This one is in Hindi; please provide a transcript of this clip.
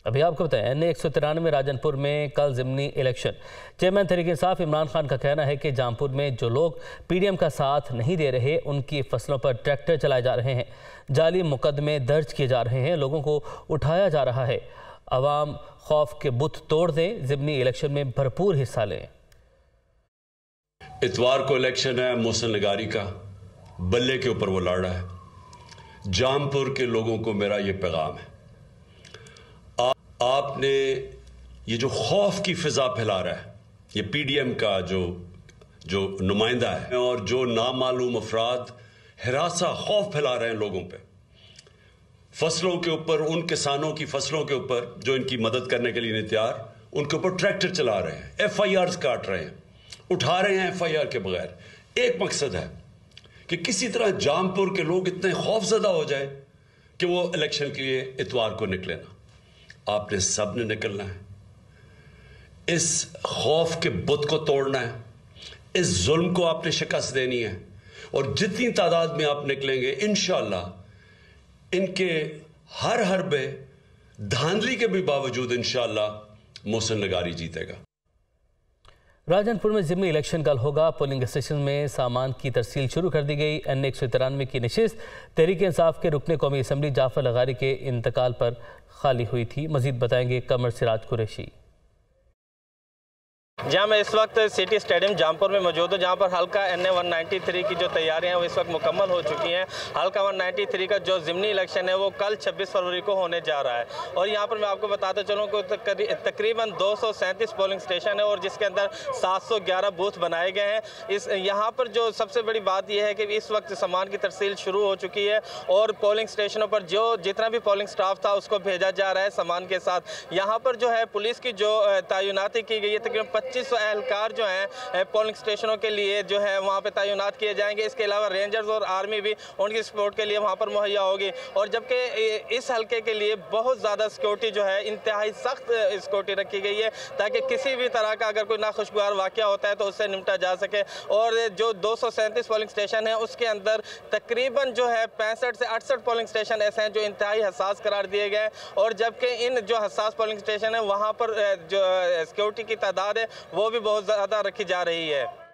अभी आपको बताएं, NA 193 राजनपुर में कल ज़िमनी इलेक्शन। चेयरमैन तहरीक इंसाफ इमरान खान का कहना है कि जामपुर में जो लोग PDM का साथ नहीं दे रहे, उनकी फसलों पर ट्रैक्टर चलाए जा रहे हैं, जाली मुकदमे दर्ज किए जा रहे हैं, लोगों को उठाया जा रहा है। अवाम खौफ के बुत तोड़ दें, ज़िमनी इलेक्शन में भरपूर हिस्सा लें। इतवार को इलेक्शन है मोहसिन लगारी का, बल्ले के ऊपर वो लड़ रहा है। जामपुर के लोगों को मेरा ये पैगाम है, आपने ये जो खौफ की फिजा फैला रहा है, ये PDM का जो नुमाइंदा है और जो नामालूम अफराद हिरासा खौफ फैला रहे हैं लोगों पे, फसलों के ऊपर, उन किसानों की फसलों के ऊपर जो इनकी मदद करने के लिए नहीं तैयार, उनके ऊपर ट्रैक्टर चला रहे हैं, FIRs काट रहे हैं, उठा रहे हैं FIR के बगैर। एक मकसद है कि किसी तरह जामपुर के लोग इतने खौफजदा हो जाए कि वो इलेक्शन के लिए इतवार को निकले ना। आपने सब ने निकलना है, इस खौफ के बुत को तोड़ना है, इस जुल्म को आपने शिकस्त देनी है, और जितनी तादाद में आप निकलेंगे इंशाअल्लाह इनके हर हरबे धांधली के भी बावजूद इंशाअल्लाह मोहसिन लगारी जीतेगा। राजनपुर में ज़िमनी इलेक्शन कल होगा। पोलिंग स्टेशन में सामान की तरसील शुरू कर दी गई। NA 193 की नशिस्त तहरीक इंसाफ के रुकने कौमी असम्बली जाफर लगारी के इंतकाल पर खाली हुई थी। मजीद बताएंगे कमर सिराज कुरैशी। जहाँ मैं इस वक्त सिटी स्टेडियम जामपुर में मौजूद हूँ, जहाँ पर हल्का NA 193 की जो तैयारियां हैं वो इस वक्त मुकम्मल हो चुकी हैं। हल्का 193 का जो ज़िमनी इलेक्शन है वो कल 26 फरवरी को होने जा रहा है, और यहाँ पर मैं आपको बताता चलूँ कि तकरीबन 237 पोलिंग स्टेशन है और जिसके अंदर 711 बूथ बनाए गए हैं। यहाँ पर जो सबसे बड़ी बात यह है कि इस वक्त सामान की तरसील शुरू हो चुकी है और पोलिंग स्टेशनों पर जितना भी पोलिंग स्टाफ था उसको भेजा जा रहा है सामान के साथ। यहाँ पर जो है पुलिस की जो तैनाती की गई है, तकरीबन 2500 एहलकार जो हैं पोलिंग स्टेशनों के लिए जो है वहाँ पे तैनात किए जाएंगे। इसके अलावा रेंजर्स और आर्मी भी उनकी सपोर्ट के लिए वहाँ पर मुहैया होगी, और जबकि इस हल्के के लिए बहुत ज़्यादा सिक्योरिटी जो है, इंतहाई सख्त सिक्योरिटी रखी गई है ताकि किसी भी तरह का अगर कोई नाखुशगवार वाक़या होता है तो उससे निपटा जा सके। और जो 237 पोलिंग स्टेशन है उसके अंदर तकरीबन जो है 65 से 68 पोलिंग स्टेशन ऐसे हैं जो इंतहाई हसास करार दिए गए, और जबकि इन जो हसास पोलिंग स्टेशन है वहाँ पर जो सिक्योरिटी की तादाद है वो भी बहुत ज़्यादा रखी जा रही है।